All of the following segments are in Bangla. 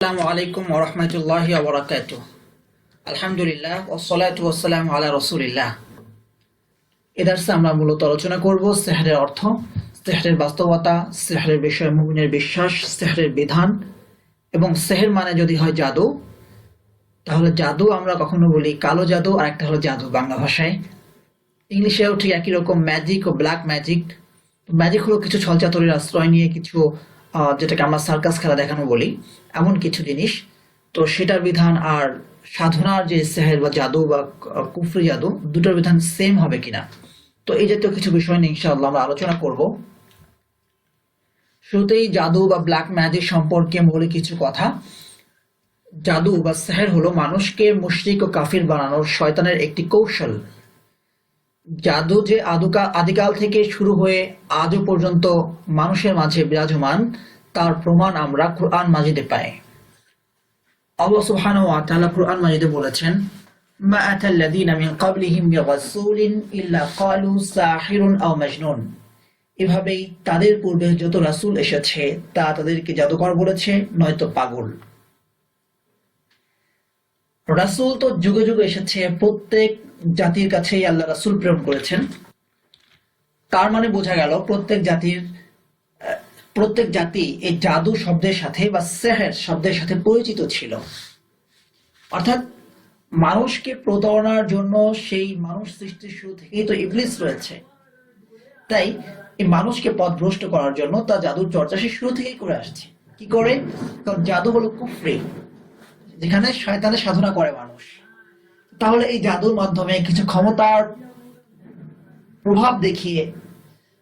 আসসালামু আলাইকুম ওয়া রাহমাতুল্লাহি ওয়া বারাকাতুহু। আলহামদুলিল্লাহ ওয়াসসালাতু ওয়াসসালামু আলা রাসূলিল্লাহ। এ দার্সে আমরা মূলত আলোচনা করব সিহরের অর্থ, সিহরের বাস্তবতা, সিহরের বিষয়ে মুমিনের বিশ্বাস, সিহরের বিধান এবং সিহর মানে যদি হয় জাদু, তাহলে জাদু আমরা কখনো বলি কালো জাদু আর একটা হলো জাদু বাংলা ভাষায়। ইংলিশেও ঠিক একই রকম ম্যাজিক ও ব্ল্যাক ম্যাজিক। ম্যাজিক হলো কিছু ছলচাতুরির আশ্রয় নিয়ে কিছু যেটাকে আমরা সার্কাস খেলা দেখানো বলি, এমন কিছু জিনিস। তো সেটার বিধান আর সাধনার যে সেহের বা জাদু বা কুফরি জাদু, দুটোর বিধান সেম হবে কিনা, তো এই জাতীয় কিছু বিষয় নিয়ে ইনশাআল্লাহ আমরা আলোচনা করব। শুরুতেই জাদু বা ব্ল্যাক ম্যাজিক সম্পর্কে মৌলিক কিছু কথা। জাদু বা সেহের হলো মানুষকে মুশরিক ও কাফির বানানোর শয়তানের একটি কৌশল। জাদু যে আদিকাল থেকে শুরু হয়ে আজও পর্যন্ত মানুষের মাঝে বিরাজমান, তার প্রমাণ আমরা কুরআন মাজিদে পাই। আল্লাহ সুবহানাহু ওয়া তাআলা কুরআন মাজিদে বলেছেন, মা আতাল্লাযীনা মিন ক্বাবলিহিম বিরাসূলিন ইল্লা ক্বালু সাহিরুন আও মাজনুন। এভাবেই তাদের পূর্বে যত রাসূল এসেছে তা তাদেরকে জাদুকর বলেছে, নয়তো পাগল। রাসূল তো যুগে যুগে এসেছে, প্রত্যেক জাতির কাছেই আল্লাহ রাসূল প্রেরণ করেছেন। তার মানে বোঝা গেল প্রত্যেক জাতি এই জাদু শব্দের সাথে বা সেহের শব্দের সাথে পরিচিত ছিল। অর্থাৎ মানুষকে প্রতারণার জন্য সেই মানুষ সৃষ্টির শুরু থেকেই তো ইবলিস রয়েছে। তাই এই মানুষকে পথভ্রষ্ট করার জন্য তা জাদুর চর্চা সে শুরু থেকেই করে আসছে। কি করে? কারণ জাদু হলো কুফরি, যেখানে শয়তানের সাধনা করে মানুষ। তাহলে এই জাদুর মাধ্যমে কিছু ক্ষমতার প্রভাব দেখিয়ে,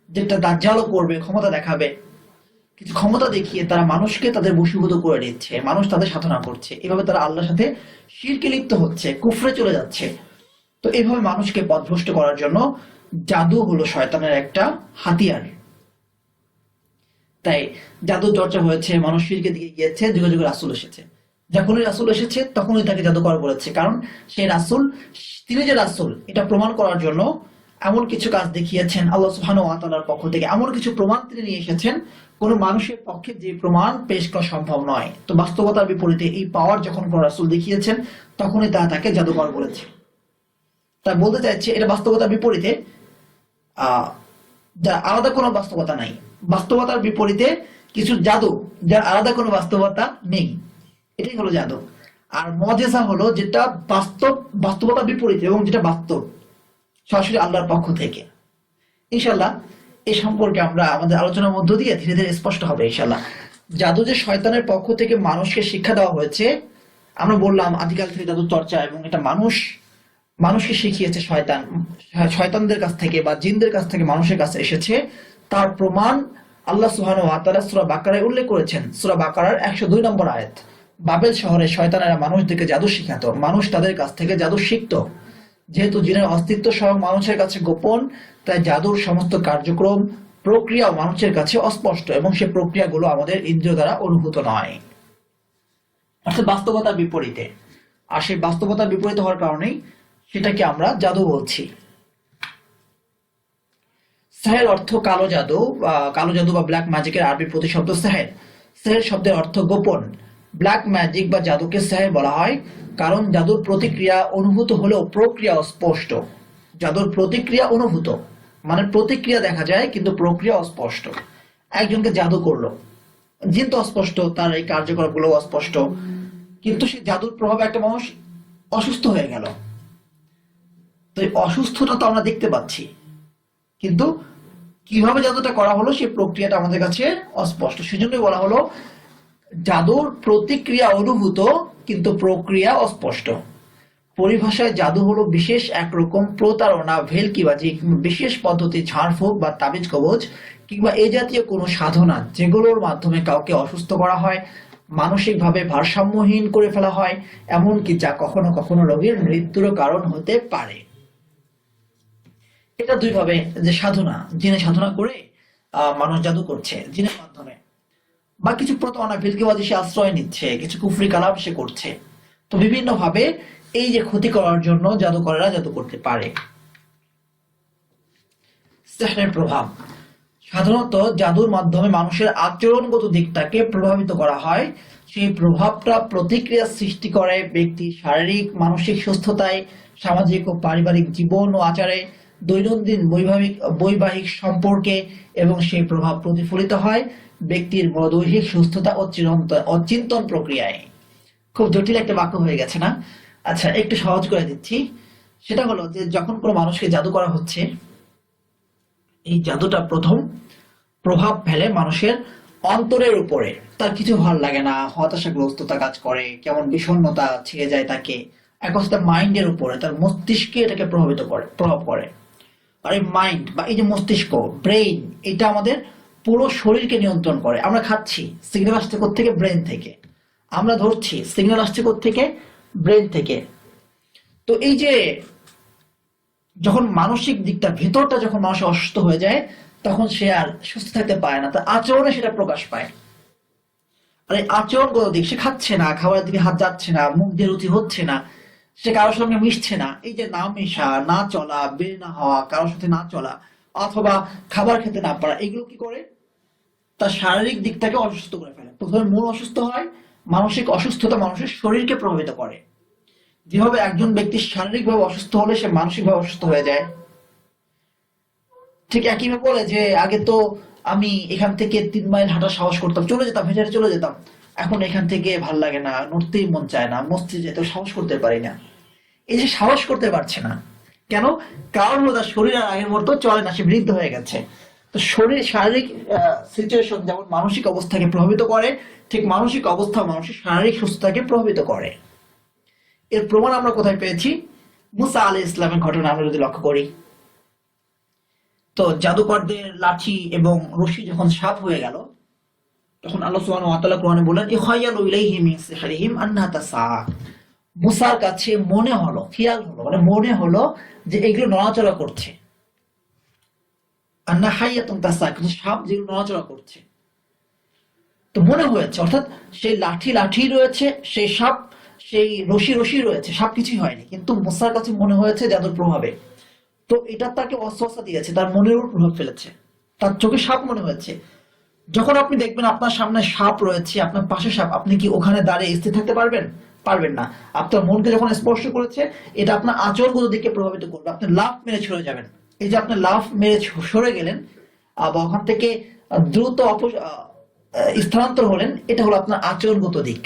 যেটা দাজ্জালও করবে, ক্ষমতা দেখাবে, কিছু ক্ষমতা দেখিয়ে তারা মানুষকে তাদের বশীভূত করে নিচ্ছে, মানুষ তাদের সাধনা করছে। এভাবে তারা আল্লাহর সাথে শিরকে লিপ্ত হচ্ছে, কুফরে চলে যাচ্ছে। তো এইভাবে মানুষকে পথভ্রষ্ট করার জন্য জাদু হলো শয়তানের একটা হাতিয়ার। তাই জাদু চর্চা হয়েছে, মানুষ শিরকের দিকে গিয়েছে, যুগে যুগে রাসূল এসেছে। যখনই রাসূল এসেছে তখনই তাকে জাদুকর বলেছে, কারণ সেই রাসূল, তিনি যে রাসূল এটা প্রমাণ করার জন্য এমন কিছু কাজ দেখিয়েছেন আল্লাহ সুবহানাহু ওয়া তাআলার পক্ষ থেকে, এমন কিছু প্রমাণ তিনি নিয়ে এসেছেন কোন মানুষের পক্ষে যে প্রমাণ পেশ করা সম্ভব নয়। তো বাস্তবতার বিপরীতে এই পাওয়ার যখন কোন রাসূল দেখিয়েছেন তখনই তাকে জাদুকর বলেছে। তাই বলতে চাইছে এটা বাস্তবতার বিপরীতে, যার আলাদা কোনো বাস্তবতা নাই। বাস্তবতার বিপরীতে কিছু জাদু যার আলাদা কোনো বাস্তবতা নেই, এটাই হলো জাদু। আর মুজিজা হলো যেটা বাস্তবতার বিপরীতে এবং যেটা বাস্তব, সরাসরি আল্লাহর পক্ষ থেকে। ইনশাআল্লাহ এই সম্পর্কে আমরা আমাদের আলোচনার মধ্য দিয়ে ধীরে ধীরে স্পষ্ট হবে ইনশাআল্লাহ। জাদু যে শয়তানের পক্ষ থেকে মানুষকে শিক্ষা দেওয়া হয়েছে, আমরা বললাম আদিকাল থেকে জাদু চর্চা, এবং এটা মানুষকে শিখিয়েছে শয়তান, শয়তানদের কাছ থেকে বা জিনদের কাছ থেকে মানুষের কাছে এসেছে। তার প্রমাণ আল্লাহ সুবহানাহু ওয়া তাআলা সূরা বাকারায় উল্লেখ করেছেন। সূরা বাকারার 102 নম্বর আয়াত, বাবেল শহরে শয়তানেরা মানুষদেরকে জাদু শিখাতো, মানুষ তাদের কাছ থেকে জাদু শিখতো। যেহেতু জিনের অস্তিত্ব সহ মানুষের কাছে গোপন, তাই জাদুর সমস্ত কার্যক্রম প্রক্রিয়াও মানুষের কাছে অস্পষ্ট, এবং সে প্রক্রিয়াগুলো আমাদের ইন্দ্রিয় দ্বারা অনুভূত নয়, অর্থাৎ বাস্তবতার বিপরীতে। আর সেই বাস্তবতার বিপরীত হওয়ার কারণেই সেটাকে আমরা জাদু বলছি। সেহের অর্থ কালো জাদু, কালো জাদু বা ব্ল্যাক ম্যাজিকের আরবি প্রতিশব্দ সেহের। সেহের শব্দের অর্থ গোপন। ব্ল্যাক ম্যাজিক বা জাদুকে সেহের বলা হয় কারণ জাদুর প্রতিক্রিয়া অনুভূত হলেও প্রক্রিয়া অস্পষ্ট। জাদুর প্রতিক্রিয়া অনুভূত মানে প্রতিক্রিয়া দেখা যায় কিন্তু প্রক্রিয়া অস্পষ্ট। একজনকে জাদু করলো, জিন তো অস্পষ্ট, তার এই কার্যকলাপগুলো অস্পষ্ট, কিন্তু সেই জাদুর প্রভাবে একটা মানুষ অসুস্থ হয়ে গেল। তো এই অসুস্থতা তো আমরা দেখতে পাচ্ছি, কিন্তু কিভাবে জাদুটা করা হলো সেই প্রক্রিয়াটা আমাদের কাছে অস্পষ্ট। সেজন্যই বলা হলো জাদুর প্রতিক্রিয়া অনুভূত কিন্তু প্রক্রিয়া অস্পষ্ট। পরিভাষায় জাদু হলো বিশেষ একরকম প্রতারণা, ভেলকিবাজি, বিশেষ পদ্ধতি, ঝাড়ফুঁক বা তাবিজ কবজ কিংবা এই জাতীয় কোনো সাধনা যেগুলোর মাধ্যমে কাউকে অসুস্থ করা হয়, মানসিকভাবে ভারসাম্যহীন করে ফেলা হয়, এমনকি যা কখনো কখনো রোগীর মৃত্যুরও কারণ হতে পারে। এটা দুই ভাবে, যে সাধনা, জিনে সাধনা করে মানুষ জাদু করছে জিনের মাধ্যমে, বা কিছু প্রতারণা ভেলকিবাজি সে আশ্রয় নিচ্ছে, কিছু কুফরি কালাম সে করছে। তো বিভিন্ন ভাবে এই যে ক্ষতি করার জন্য জাদুকরেরা জাদু করতে পারে। সেহরের প্রভাব। সাধারণত জাদুর মাধ্যমে মানুষের আচরণগত দিকটাকে প্রভাবিত করা হয়। সেই প্রভাবটা প্রতিক্রিয়া সৃষ্টি করে ব্যক্তির শারীরিক মানসিক সুস্থতায়, সামাজিক ও পারিবারিক জীবন ও আচারে, দৈনন্দিন বৈবাহিক সম্পর্কে, এবং সেই প্রভাব প্রতিফলিত হয় ব্যক্তির বৈদেশিক সুস্থতা ও চিন্তন প্রক্রিয়ায়। খুব জটিল একটা বাক্য হয়ে গেছে না? আচ্ছা, একটু সহজ করে দিচ্ছি। সেটা হলো যে যখন কোনো মানুষকে জাদু করা হচ্ছে, এই জাদুটা প্রথম প্রভাব ফেলে মানুষের অন্তরের উপরে। তার কিছু ভালো লাগে না, হতাশাগ্রস্ততা কাজ করে, কেমন বিষণ্ণতা ছেয়ে যায় তাকে। এক কথায় মাইন্ডের উপরে, তার মস্তিষ্কে এটাকে প্রভাব করে। আর এই মাইন্ড বা এই যে মস্তিষ্ক, ব্রেইন, এটা আমাদের পুরো শরীরকে নিয়ন্ত্রণ করে। আমরা খাচ্ছি, সিগন্যাল আসছে থেকে ব্রেন থেকে। আমরা ধরছি, সিগন্যাল আসছে থেকে ব্রেন থেকে। তো এই যে যখন মানসিক দিকটা, ভেতরটা যখন মানুষের অসুস্থ হয়ে যায়, তখন সে আর সুস্থ থাকতে পারে না, তার আচরণে সেটা প্রকাশ পায়। আর এই আচরণগত দিক, সে খাচ্ছে না, খাবারের দিকে হাত যাচ্ছে না, মুখ দিয়ে রুচি হচ্ছে না, সে কারোর সঙ্গে মিশছে না। এই যে না মেশা, না চলা, বের না হওয়া, কারোর সাথে না চলা, অথবা খাবার খেতে না পারা, এগুলো কি করে? তার শারীরিক দিকটাকে অসুস্থ করে ফেলে। প্রথমে মন অসুস্থ হয়, মানসিক অসুস্থতা মানুষের শরীরকে প্রভাবিত করে। যেভাবে একজন ব্যক্তি শারীরিকভাবে অসুস্থ হলে সে মানসিকভাবে অসুস্থ হয়ে যায়, ঠিক একইভাবে বলে যে আগে তো আমি এখান থেকে 3 মাইল হাঁটা সাহস করতাম, চলে যেতাম, হেঁটে হেঁটে চলে যেতাম। এখন এখান থেকে ভাল লাগে না, নড়তেই মন চায় না, মসজিদে যেতে সাহস করতে পারি না। এই যে সাহস করতে পারছে না কেন? কারণ হলো তার শরীর আর আগের মতো চলে না, সে বৃদ্ধ হয়ে গেছে। তো শরীর, শারীরিক সিচুয়েশন যেমন মানসিক অবস্থাকে প্রভাবিত করে, ঠিক মানসিক অবস্থা মানুষের শারীরিক সুস্থতাকে প্রভাবিত করে। এর প্রমাণ আমরা কোথায় পেয়েছি? মুসা আলাইহিস সালামের ঘটনা আমরা যদি লক্ষ্য করি, তো জাদুকরদের লাঠি এবং রশি যখন সাপ হয়ে গেল, তখন আল্লাহ সুবহানাহু ওয়া তাআলা কোরআনে বলেন, ইখায়ালু ইলাইহি মিন সিহরিহিম আন্নাহা তাসআ। মুসার কাছে মনে হলো, খেয়াল হলো, মানে মনে হলো যে এগুলো নড়াচড়া করছে। আন্না হাইয়াতুন তাসআ, কিন্তু সাপ যেগুলো নড়াচড়া করছে। তো মনে হয়েছে, অর্থাৎ সেই লাঠি রয়েছে, সেই সাপ, সেই রশি রয়েছে, সাপ কিছুই হয়নি, কিন্তু মুসার কাছে মনে হয়েছে জাদুর প্রভাবে। তো এটা তাকে অস্বস্তি দিয়েছে, তার মনের উপর প্রভাব ফেলেছে, তার চোখে সাপ মনে হয়েছে। যখন আপনি দেখবেন আপনার সামনে সাপ রয়েছে, আপনার পাশে সাপ, আপনি কি ওখানে দাঁড়িয়ে স্থির থাকতে পারবেন? পারবেন না। আপনার মনকে যখন স্পর্শ করেছে, এটা আপনার আচরণগত দিকে প্রভাবিত করবে, আপনি লাফ মেরে সরে যাবেন। এই যে আপনি লাফ মেরে সরে গেলেন বা ওখান থেকে দ্রুত স্থানান্তর হলেন, এটা হলো আপনার আচরণগত দিক।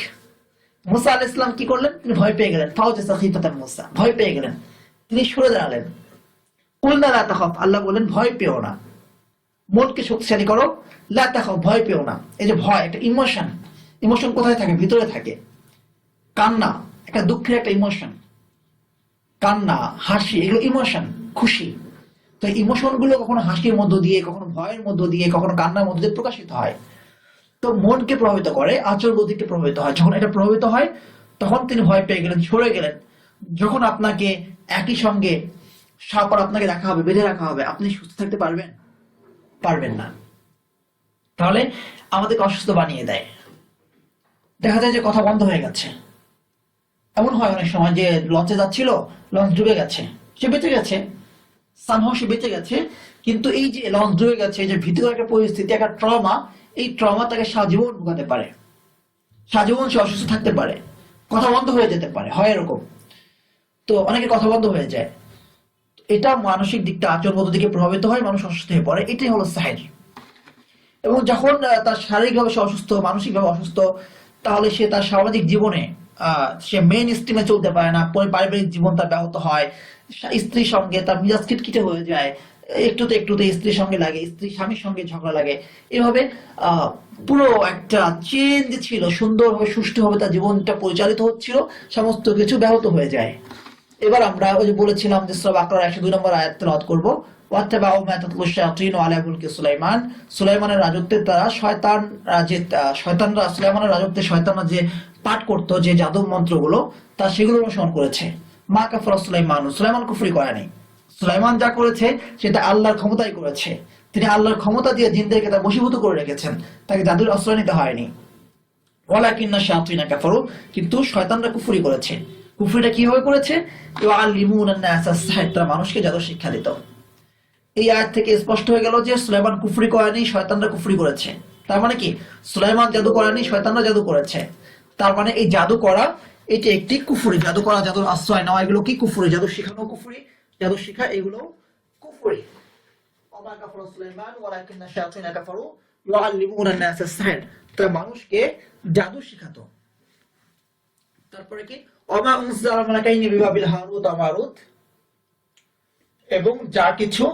মুসা আলাইহিস সালাম কি করলেন? তিনি ভয় পেয়ে গেলেন, ফাওজাসা খিফাতান মুসা, ভয় পেয়ে গেলেন, তিনি সরে দাঁড়ালেন। কুলনা লা তাখাফ, আল্লাহ বলেন ভয় পেও না, মনকে শক্তিশালী করো। লা তাখাফ, ভয় পেও না। এই যে ভয়, একটা ইমোশন। ইমোশন কোথায় থাকে? ভিতরে থাকে। কান্না একটা দুঃখের একটা ইমোশন, কান্না, হাসি, এগুলো ইমোশন, খুশি। তো ইমোশন গুলো কখনো হাসির মধ্য দিয়ে, কখনো ভয়ের মধ্য দিয়ে, কখনো কান্নার মধ্য দিয়ে প্রকাশিত হয়। তো মনকে প্রভাবিত করে, আচরণ গতিকে প্রভাবিত হয়। যখন এটা প্রভাবিত হয়, তখন তিনি ভয় পেয়ে গেলেন, সরে গেলেন। যখন আপনাকে একই সঙ্গে সাপ আর আপনাকে রাখা হবে, বেঁধে রাখা হবে, আপনি সুস্থ থাকতে পারবেন? পারবেন না। তাহলে আমাদেরকে অসুস্থ বানিয়ে দেয়। দেখা যায় যে কথা বন্ধ হয়ে গেছে। এমন হয় অনেক সময় যে লঞ্চে যাচ্ছিল, লঞ্চ ডুবে গেছে, সে বেঁচে গেছে, সামহাও সে বেঁচে গেছে, কিন্তু এই যে লঞ্চ ডুবে গেছে, এই যে ভীতিকর একটা পরিস্থিতি, একটা ট্রমা, এই ট্রমা তাকে সারাজীবন ভোগাতে পারে, সারাজীবন সে অসুস্থ থাকতে পারে, কথা বন্ধ হয়ে যেতে পারে, হয় এরকম। তো অনেকে কথা বন্ধ হয়ে যায়। এটা মানসিক দিকটা, আচরণগত দিকে প্রভাবিত হয়, মানুষ অসুস্থ হয়ে পড়ে। এটাই হলো সাহের। এবং যখন তার শারীরিকভাবে সে অসুস্থ, মানসিকভাবে অসুস্থ, তাহলে সে তার সামাজিক জীবনে সে মেইন স্ট্রিমে চলতে পারে না, পারিবারিক জীবন তার ব্যাহত হয়, স্ত্রীর সঙ্গে তার মিজাজ খিটখিটে হয়ে যায়, একটুতে স্ত্রীর সঙ্গে লাগে, স্ত্রী স্বামীর সঙ্গে ঝগড়া লাগে। এভাবে পুরো একটা চেঞ্জ ছিল, সুন্দরভাবে সুষ্ঠুভাবে তার জীবনটা পরিচালিত হচ্ছিল, সমস্ত কিছু ব্যাহত হয়ে যায়। এবার আমরা ওই যে বলেছিলাম যে সূরা বাকারার 102 নম্বর আয়াত তেলাওয়াত করব। ওয়াত্তাবাউ মা তাতলু শায়াতিন আলা মুলকি সুলাইমান, সুলাইমানের রাজত্বে তারা শয়তানরা সুলাইমানের রাজত্বে শয়তানরা যে পাঠ করত, যে জাদু মন্ত্রগুলো, তা সেগুলো অনুসরণ করেছে। মা কাফারা সুলাইমান, সুলাইমান কুফরি করেনি। সুলাইমান যা করেছে সেটা আল্লাহর ক্ষমতাই করেছে। তিনি আল্লাহর ক্ষমতা দিয়ে জিনদেরকে তা বশীভূত করে রেখেছেন, তাকে জাদুর আশ্রয় নিতে হয়নি। ওয়ালাকিন্না শায়াতিনা কাফারু, কিন্তু শয়তানরা কুফরি করেছে। কুফরিটা কিভাবে করেছে? ইউআল্লিমুনান নাস আস-সিহর, তারা মানুষকে জাদু শিক্ষা দিত। এই আয়াত থেকে স্পষ্ট হয়ে গেল যে সুলাইমান কুফরি করেনি, শয়তানরা কুফরি করেছে। তার মানে কি, সুলাইমান জাদু করেনি, শয়তানরা জাদু করেছে। তার মানে এই জাদু করা এটি একটি কুফরি। জাদু করা, জাদুর আশ্রয় নেওয়া, এগুলো কি কুফরি। জাদু শিখানো কুফরি, জাদু শিখা এগুলো কুফরি। ওমা কাফারা সুলাইমান ওয়ালাকিন্না শায়াতিনা কাফারু ইউআল্লিমুনা আন-নাস আস-সিহর। তারা মানুষকে জাদু শিখাতো। তারপরে কি, ওমা উনজিলা আলা মালাকাইনি বিবাবিল হারুত ওয়া মারুত, এবং যা কিছু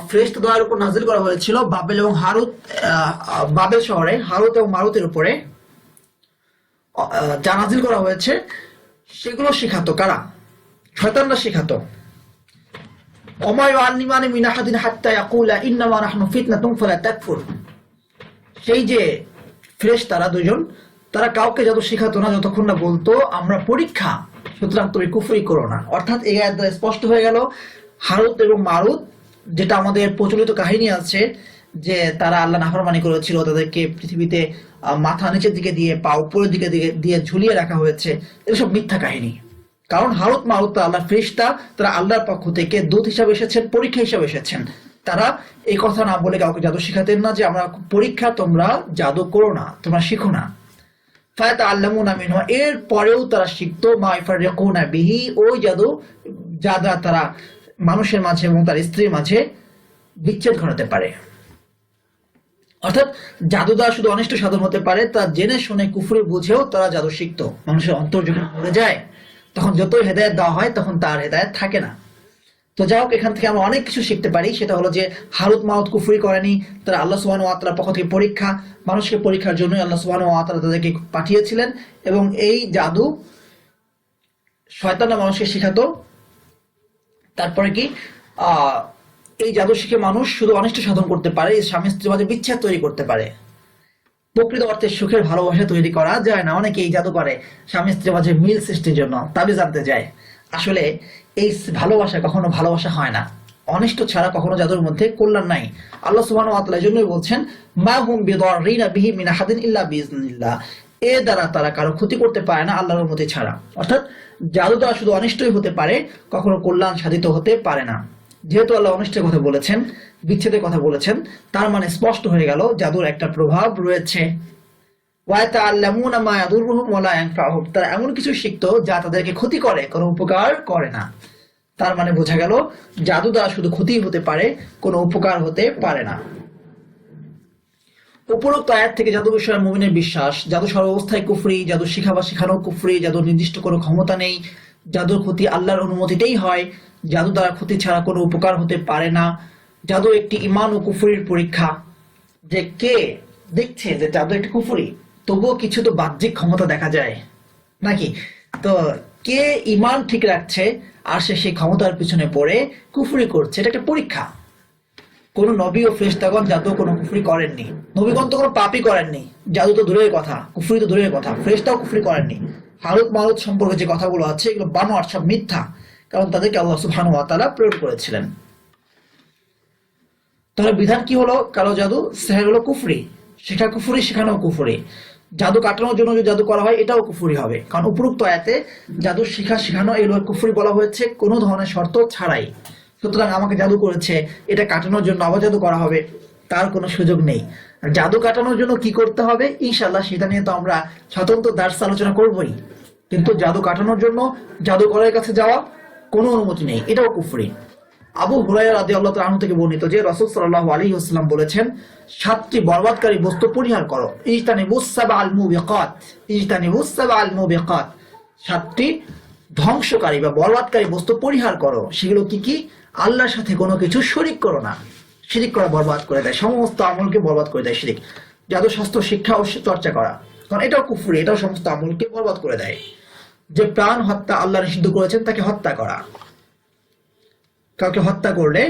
ফেরেশতা দ্বয়ের উপর নাযিল করা হয়েছিল বাবেল এবং হারুত, বাবেল শহরে হারুত এবং মারুতের উপরে যা নাযিল করা হয়েছে সেগুলো শিখাতো কারা? শয়তানরা শিখাতো। ওমা ইউআল্লিমানি মিন আহাদিন হাত্তা ইয়াকুলা ইন্নামা নাহনু ফিতনাতুন ফালা তাকফুর। সেই যে ফেরেশতারা দুজন, তারা কাউকে জাদু শিখাতো না যতক্ষণ না বলতো আমরা পরীক্ষা, সুতরাং তুমি কুফরি করো না। অর্থাৎ এই আয়াত দ্বারা স্পষ্ট হয়ে গেল হারুত এবং মারুত, যেটা আমাদের প্রচলিত কাহিনী আছে যে তারা আল্লাহ নাফরমানি করেছিল, তাদেরকে পৃথিবীতে মাথা নিচের দিকে দিয়ে পা উপরের দিকে দিয়ে ঝুলিয়ে রাখা হয়েছে, এসব মিথ্যা কাহিনী। কারণ হারুত মারুত আল্লাহর ফেরেশতা, তারা আল্লাহর পক্ষ থেকে দূত হিসাবে এসেছেন, পরীক্ষা হিসাবে এসেছেন। তারা এই কথা না বলে কাউকে জাদু শিখাতেন না যে আমরা পরীক্ষা, তোমরা জাদু করো না, তোমরা শিখো না। ফায়াতাআল্লামুনা মিনহু, এর পরেও তারা শিখতো মা ইফারিকুনা বিহি, ওই জাদু যা দ্বারা তারা মানুষের মাঝে এবং তার স্ত্রীর মাঝে বিচ্ছেদ ঘটাতে পারে। অর্থাৎ জাদু দ্বারা শুধু অনিষ্ট সাধন হতে পারে, তা জেনে শুনে কুফরি বুঝেও তারা জাদু শিখতো। মানুষের অন্তর যখন পড়ে যায় তখন যতই হেদায়েত দেওয়া হয় তখন তার হেদায়েত থাকে না। তো যাই হোক, এখান থেকে আমরা অনেক কিছু শিখতে পারি। সেটা হলো যে হারুত মারুত কুফরি করেনি, তারা আল্লাহ সুবহানাহু ওয়া তাআলার পক্ষ থেকে পরীক্ষা, মানুষকে পরীক্ষার জন্যই আল্লাহ সুবহানাহু ওয়া তাআলা তাদেরকে পাঠিয়েছিলেন। এবং এই জাদু শয়তানরা মানুষকে শিখাতো। তারপরে কি, এই জাদু শিখে মানুষ শুধু অনিষ্ট সাধন করতে পারে, স্বামী স্ত্রীর মাঝে বিচ্ছেদ তৈরি করতে পারে। প্রকৃত অর্থে সুখের ভালোবাসা তৈরি করা যায় না। অনেকে এই জাদু করে স্বামী স্ত্রীর মাঝে মিল সৃষ্টির জন্য, তাবিজ আনতে যায়। আসলে এই ভালোবাসা কখনো ভালোবাসা হয় না। অনিষ্ট ছাড়া কখনো জাদুর মধ্যে কল্যাণ নাই। আল্লাহ সুবহানাহু ওয়া তাআলা এজন্যই বলছেন মা হুম বিদাররিনা বিহি মিন আহাদিন ইল্লা বিইজনিল্লাহ, এর দ্বারা তারা কারো ক্ষতি করতে পারে না আল্লাহর অনুমতি ছাড়া। অর্থাৎ জাদু দ্বারা শুধু অনিষ্টই হতে পারে, কখনো কল্যাণ সাধিত হতে পারে না। যেহেতু আল্লাহ অনিষ্টের কথা বলেছেন, বিচ্ছেদের কথা বলেছেন, তার মানে স্পষ্ট হয়ে গেল জাদুর একটা প্রভাব রয়েছে। ওয়াতাআল্লামুনা মা ইয়াদুররুহুম ওয়া লা ইয়ানফাউহুম, তারা এমন কিছু শিখতো যা তাদেরকে ক্ষতি করে, কোনো উপকার করে না। তার মানে বোঝা গেল জাদু দ্বারা শুধু ক্ষতি হতে পারে, কোনো উপকার হতে পারে না। উপরোক্ত আয়াত থেকে জাদু বিষয়ে মুমিনের বিশ্বাস, জাদু সর্বাবস্থায় কুফরি, জাদু শিখা বা শেখানো কুফরি, জাদুর নির্দিষ্ট কোনো ক্ষমতা নেই, জাদুর ক্ষতি আল্লাহর অনুমতিতেই হয়, জাদু দ্বারা ক্ষতি ছাড়া কোনো উপকার হতে পারে না। জাদু একটি ঈমান ও কুফরির পরীক্ষা, যে কে দেখছে যে জাদু একটি কুফরি, তবুও কিছু তো বাহ্যিক ক্ষমতা দেখা যায় নাকি? তো কে ঈমান ঠিক রাখছে আর সে সেই ক্ষমতার পিছনে পড়ে কুফরি করছে, এটা একটা পরীক্ষা। কোন নবী ও ফেরেশতাগণ জাদু কোনো কুফরি করেননি, নবীগণ তো কোনো পাপই করেননি, জাদু তো দূরের কথা, কুফরি তো দূরের কথা, ফেরেশতাও কুফরি করেননি। হারুত মারুত সম্পর্কে যে কথাগুলো আছে এগুলো বানোয়াট, সব মিথ্যা, কারণ তাদেরকে আল্লাহ সুবহানাহু ওয়া তাআলা প্রেরণ করেছিলেন। তাহলে বিধান কি হলো? কালো জাদু সেহের হলো কুফরি, শেখা কুফরি, শেখানো কুফরি। জাদু কাটানোর জন্য যদি জাদু করা হয় এটাও কুফরি হবে, কারণ উপরোক্ত আয়াতে জাদু শেখা শেখানো এগুলো কুফরি বলা হয়েছে কোনো ধরনের শর্ত ছাড়াই। সুতরাং আমাকে জাদু করেছে, এটা কাটানোর জন্য আবার জাদু করা হবে, তার কোনো সুযোগ নেই। আর জাদু কাটানোর জন্য কি করতে হবে ইনশাআল্লাহ সেটা নিয়ে তো আমরা স্বতন্ত্র দার্স আলোচনা করবই, কিন্তু জাদু কাটানোর জন্য জাদুকরের কাছে যাওয়া কোনো অনুমতি নেই, এটাও কুফরি। আবু হুরায়রা রাদিয়াল্লাহু তাআলা আনহু থেকে বর্ণিত যে রাসূল সাল্লাল্লাহু আলাইহি ওয়াসাল্লাম বলেছেন, 7টি বরবাদকারী বস্তু পরিহার করো। ইজতানিবুস সাবআল মুবিকাত, ইজতানিবুস সাবআল মুবিকাত, 7টি ধ্বংসকারী বা বরবাদকারী বস্তু পরিহার করো। সেগুলো কি কি? আল্লাহর সাথে কোনো কিছু শরীক করো না। শিরিক করা বরবাদ করে দেয়, সমস্ত আমলকে বরবাদ করে দেয় শিরিক। জাদু শাস্ত্র শিক্ষা ও চর্চা করা, কারণ এটাও কুফরি, এটাও সমস্ত আমলকে বরবাদ করে দেয়। যে প্রাণ হত্যা আল্লাহ নিষিদ্ধ করেছেন তাকে হত্যা করা, কাউকে হত্যা করলে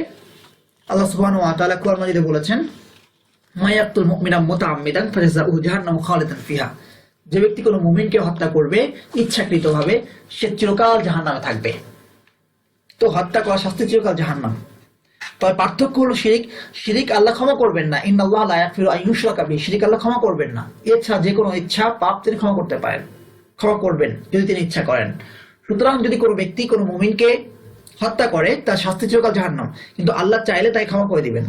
আল্লাহ সুবহানাহু ওয়া তাআলা কোরআন মাজিদে বলেছেন মায়াতুল মুমিনা মুতাআম্মিদান ফাজাযাউহু জাহান্নামু খালিদান ফিহা, যে ব্যক্তি কোনো মুমিনকে হত্যা করবে ইচ্ছাকৃতভাবে সে চিরকাল জাহান্নামে থাকবে। তো হত্যা করা শাস্তি চিরকাল জাহান্নাম। তবে পার্থক্য হলো শিরিক, শিরিক আল্লাহ ক্ষমা করবেন না, ইন্নাল্লাহা লা ইয়াগফিরু আন ইউশরাকা বিহি, শিরিক আল্লাহ ক্ষমা করবেন না। এছাড়া যে কোনো ইচ্ছা পাপ তিনি ক্ষমা করতে পারেন, ক্ষমা করবেন যদি তিনি ইচ্ছা করেন। সুতরাং যদি কোনো ব্যক্তি কোনো মুমিনকে হত্যা করে তার শাস্তি চিরকাল জাহান্নাম, কিন্তু আল্লাহ চাইলে তাই ক্ষমা করে দিবেন।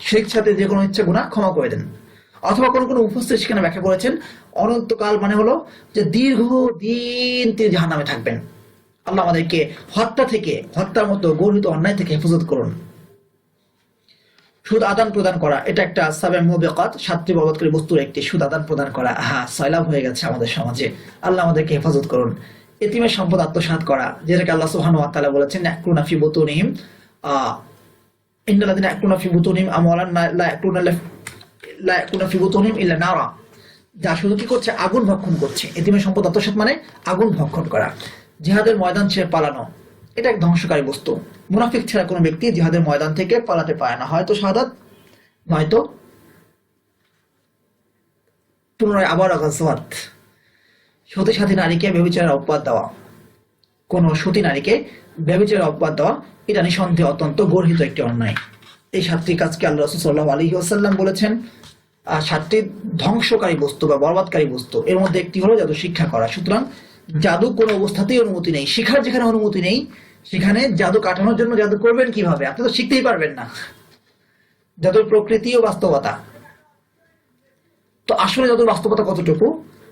শিরক সাথে যে কোনো ইচ্ছা গুনাহ ক্ষমা করে দেন। অথবা কোন কোন মুফাসসির সেখানে ব্যাখ্যা করেছেন অনন্তকাল মানে হলো যে দীর্ঘ দিন তিনি জাহান্নামে থাকবেন। আল্লাহ আমাদেরকে হত্যার মতো গর্হিত অন্যায় থেকে হেফাজত করুন। সুদ আদান প্রদান করা এটা একটা সাবে মুবিকাত, সাতটি বরবাদকারী বস্তুর একটি। সুদ আদান প্রদান করা সয়লাভ হয়ে গেছে আমাদের সমাজে। আল্লাহ আমাদেরকে হেফাজত করুন। এতিমের সম্পদ আত্মসাৎ করা, যেটাকে আল্লাহ সুবহানাহু ওয়া তাআলা বলেছেন ইয়াকুলুনা ফি বুতুনিহিম ইন্নাল্লাযিনা ইয়াকুলুনা ফি বুতুনিহিম আমওয়ালান লা ইয়াকুলুনা ফি বুতুনিহিম ইল্লা নারা, যা শুধু কি করছে, আগুন ভক্ষণ করছে। এতিমের সম্পদ আত্মসাৎ মানে আগুন ভক্ষণ করা। জিহাদের ময়দান ছেড়ে পালানো এটা এক ধ্বংসকারী বস্তু। মুনাফিক ছাড়া কোনো ব্যক্তি জিহাদের ময়দান থেকে পালাতে পারে না, হয়তো শাহাদাত নয়তো পুনরায় আবার গাজওয়াত। সতী সাথী নারীকে ব্যভিচারের অপবাদ দেওয়া, কোন সতী নারীকে ব্যভিচারের অপবাদ দেওয়া এটা নিঃসন্দেহে অত্যন্ত গর্হিত একটি অন্যায়। এই 7টি কাজকে আল্লাহ রাসূল সাল্লাল্লাহু আলাইহি ওয়াসাল্লাম বলেছেন 7টি ধ্বংসকারী বস্তু বা বরবাদকারী বস্তু। এর মধ্যে একটি হলো জাদু শিক্ষা করা। সুতরাং জাদু কোনো অবস্থাতেই অনুমতি নেই। শিখার যেখানে অনুমতি নেই সেখানে জাদু কাটানোর জন্য জাদু করবেন কিভাবে? আপনি তো শিখতেই পারবেন না। জাদুর প্রকৃতি ও বাস্তবতা, তো আসলে জাদুর বাস্তবতা কতটুকু?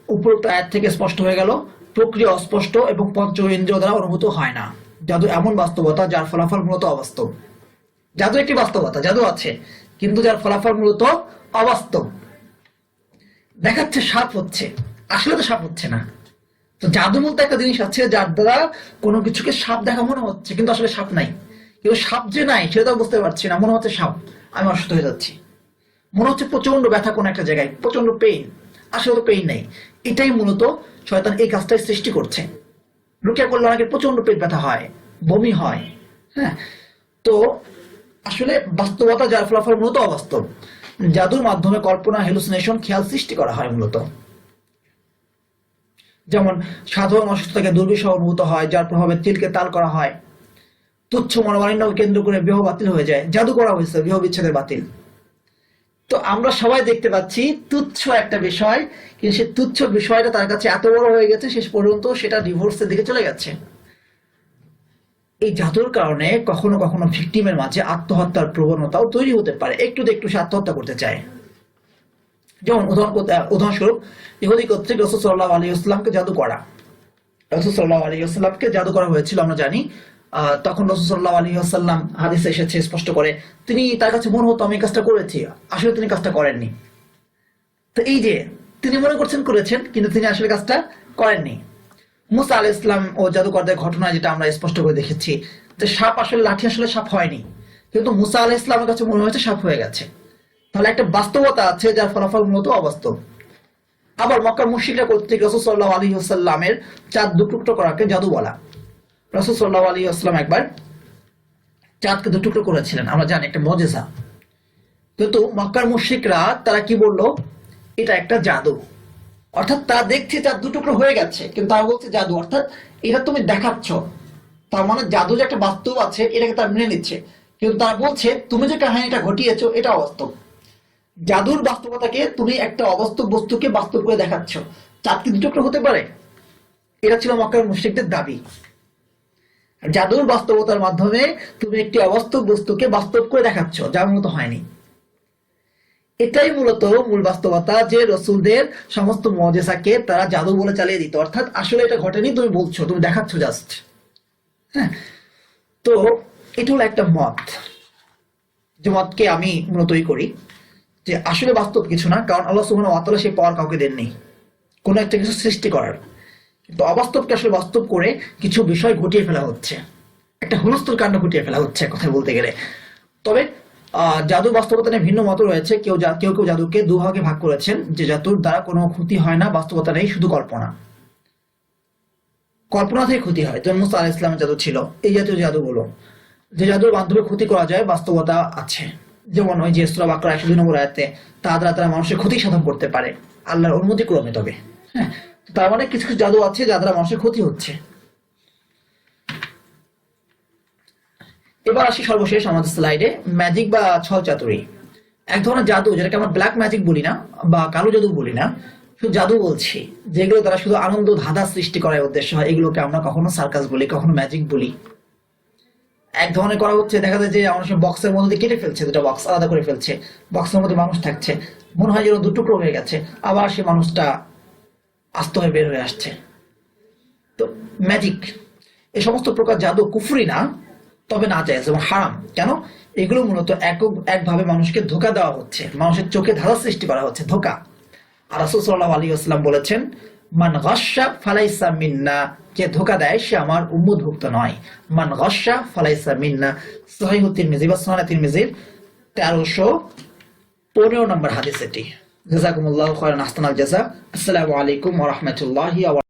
উপরোক্ত আয়াত থেকে স্পষ্ট হয়ে গেল প্রক্রিয়া অস্পষ্ট এবং পঞ্চ ইন্দ্রিয় দ্বারা অনুভূত হয় না। জাদু এমন বাস্তবতা যার ফলাফল মূলত অবাস্তব। জাদু একটি বাস্তবতা, জাদু আছে, কিন্তু যার ফলাফল মূলত অবাস্তব। দেখাচ্ছে সাপ হচ্ছে, আসলে তো সাপ হচ্ছে না। তো জাদু বলতে একটা জিনিস আছে যার দ্বারা কোনো কিছুকে সাপ দেখা মনে হচ্ছে, কিন্তু আসলে সাপ নাই। কিন্তু সাপ যে নাই সেটা তো বুঝতে পারছি না, মনে হচ্ছে সাপ, আমি অসুস্থ হয়ে যাচ্ছি। মনে হচ্ছে প্রচন্ড ব্যথা কোনো একটা জায়গায়, প্রচন্ড পেইন, আসলে তো পেইন নেই। এটাই মূলত শয়তান এই কাজটাই সৃষ্টি করছে। রুকিয়া করলে অনেকের প্রচন্ড পেট ব্যথা হয়, বমি হয়। হ্যাঁ, তো আসলে বাস্তবতা যার ফলাফল মূলত অবাস্তব। জাদুর মাধ্যমে কল্পনা, হ্যালুসিনেশন, খেয়াল সৃষ্টি করা হয় মূলত। যেমন সাধারণ অসুস্থতাকে দুর্বিষহ অনুভূত হয়, যার প্রভাবে তিলকে তাল করা হয়। তুচ্ছ মনোমালিন্যকে কেন্দ্র করে বিবাহ বাতিল হয়ে যায়, জাদু করা হয়েছে, বিবাহ বিচ্ছেদের বাতিল। তো আমরা সবাই দেখতে পাচ্ছি তুচ্ছ একটা বিষয়, কিন্তু সে তুচ্ছ বিষয়টা তার কাছে এত বড় হয়ে গেছে শেষ পর্যন্ত সেটা ডিভোর্সের দিকে চলে গেছে। এই জাদুর কারণে কখনো কখনো ভিকটিমের মাঝে আত্মহত্যার প্রবণতাও তৈরি হতে পারে। একটু সে আত্মহত্যা করতে চায়। যেমন উদাহরণস্বরূপ ইহুদি কর্তৃক রাসূল সাল্লাল্লাহু আলাইহি ওয়াসাল্লামকে জাদু করা। রাসূল সাল্লাল্লাহু আলাইহি ওয়াসাল্লামকে জাদু করা হয়েছিল আমরা জানি। তখন রাসূল সাল্লাল্লাহু আলাইহি ওয়াসাল্লাম, হাদিসে এসেছে স্পষ্ট করে, তার কাছে মনে হতো আমি কাজটা করেছি, আসলে তিনি কাজটা করেননি। তো এই যে তিনি মনে করছেন করেছেন, কিন্তু তিনি আসলে কাজটা করেননি। মুসা আলাইহিস সালাম ও জাদুকরদের ঘটনা যেটা আমরা স্পষ্ট করে দেখেছি যে সাপ আসলে লাঠি আসলে সাপ হয়নি, কিন্তু মুসা আলাইহিস সালামের কাছে মনে হয়েছে সাপ হয়ে গেছে। তাহলে একটা বাস্তবতা আছে যার ফলাফল মূলত অবাস্তব। আবার মক্কার মুশরিকরা কর্তৃক রাসূল সাল্লাল্লাহু আলাইহি ওয়াসাল্লামের চাঁদ দুটুকরো করাকে জাদু বলা। রাসূল সাল্লাল্লাহু আলাইহি ওয়াসাল্লাম একবার চাঁদকে দুটুকরো করেছিলেন, আমরা জানি একটা মুজিজা। কিন্তু মক্কার মুশরিকরা তারা কি বললো, এটা একটা জাদু। অর্থাৎ তা দেখছে চাঁদ দুটুকরো হয়ে গেছে, কিন্তু তারা বলছে জাদু, অর্থাৎ এটা তুমি দেখাচ্ছ। তার মানে জাদু যে একটা বাস্তব আছে এটাকে তারা মেনে নিচ্ছে, কিন্তু তারা বলছে তুমি যে কাহিনীটা ঘটিয়েছো এটা অবাস্তব। জাদুর বাস্তবতাকে তুমি একটা অবাস্তব বস্তুকে বাস্তব করে দেখাচ্ছ। চাঁদ কি দুটুকরো হতে পারে? এটা ছিল মক্কার মুশরিকদের দাবি। জাদুর বাস্তবতার মাধ্যমে তুমি একটি অবাস্তব বস্তুকে বাস্তব করে দেখাচ্ছ, যা মূলত হয়নি। এটাই মূলত মূল বাস্তবতা যে রাসূলদের সমস্ত মুজিজাকে তারা জাদু বলে চালিয়ে দিত। অর্থাৎ আসলে এটা ঘটেনি, তুমি বলছো, তুমি দেখাচ্ছ জাস্ট। হ্যাঁ, তো এটা হলো একটা মত, যে মতকে আমি মূলতই করি যে আসলে বাস্তব কিছু না, কারণ আল্লাহ সুবহানাহু ওয়া তাআলা সেই পাওয়ার কাউকে দেননি কোনো একটা কিছু সৃষ্টি করার। কিন্তু অবাস্তবকে আসলে বাস্তব করে কিছু বিষয় ঘটিয়ে ফেলা হচ্ছে, একটা হুলস্থুল কাণ্ড ঘটিয়ে ফেলা হচ্ছে কথা বলতে গেলে। তবে জাদু বাস্তবতা নিয়ে ভিন্ন মত রয়েছে। কেউ কেউ জাদুকে দুভাগে ভাগ করেছেন, যে জাদুর দ্বারা কোনো ক্ষতি হয় না, বাস্তবতা নেই, শুধু কল্পনা থেকে ক্ষতি হয়। যেমন মুসা আলাইহিস সালামের জাদু ছিল, এই জাতীয় জাদুগুলো যে জাদুর মাধ্যমে ক্ষতি করা যায় বাস্তবতা আছে। যেমন ওই যে সূরা বাকারা 102 নম্বর আয়াতে তারা দ্বারা মানুষের ক্ষতি সাধন করতে পারে আল্লাহর অনুমতি ক্রমে। তবে হ্যাঁ, তার মানে কিছু কিছু জাদু আছে যা দ্বারা মানুষের ক্ষতি হচ্ছে। এবার আসি সর্বশেষ আমাদের স্লাইডে, ম্যাজিক বা ছল চাতুরি। এক ধরনের জাদু যেটাকে আমরা ব্ল্যাক ম্যাজিক বলি না বা কালো জাদু বলি না, শুধু জাদু বলছি, যেগুলো দ্বারা শুধু আনন্দ ধাঁধা সৃষ্টি করার উদ্দেশ্য হয়। এগুলোকে আমরা কখনো সার্কাস বলি, কখনো ম্যাজিক বলি। এক ধরনের করা হচ্ছে, দেখা যায় যে অনেক সময় বক্সের মধ্যে দিয়ে কেটে ফেলছে, দুটো বক্স আলাদা করে ফেলছে, বক্সের মধ্যে মানুষ থাকছে, মনে হয় যেন দুটুকরো হয়ে গেছে, আবার সে মানুষটা আস্ত হয়ে বের হয়ে আসছে। তো ম্যাজিক, এই সমস্ত প্রকার জাদু কুফরি না, তবে না জায়েজ এবং হারাম। কেন? এগুলো মূলত একভাবে মানুষকে ধোকা দেওয়া হচ্ছে, মানুষের চোখে ধাঁধা সৃষ্টি করা হচ্ছে, ধোকা। আর রাসূল সাল্লাল্লাহু আলাইহি ওয়াসাল্লাম বলেছেন, মান গাশশা ফালাইসা মিন্না, যে ধোকা দেয় সে আমার উম্মতভুক্ত নয়। মান গাশশা ফালাইসা মিন্না, সহিহ তিরমিজি বা সুনান তিরমিজির 1315 নম্বর হাদিস এটি। জাযাকুমুল্লাহু খায়রান, আহসানাল জাযা। আসসালামু আলাইকুম ওয়া রাহমাতুল্লাহি ওয়া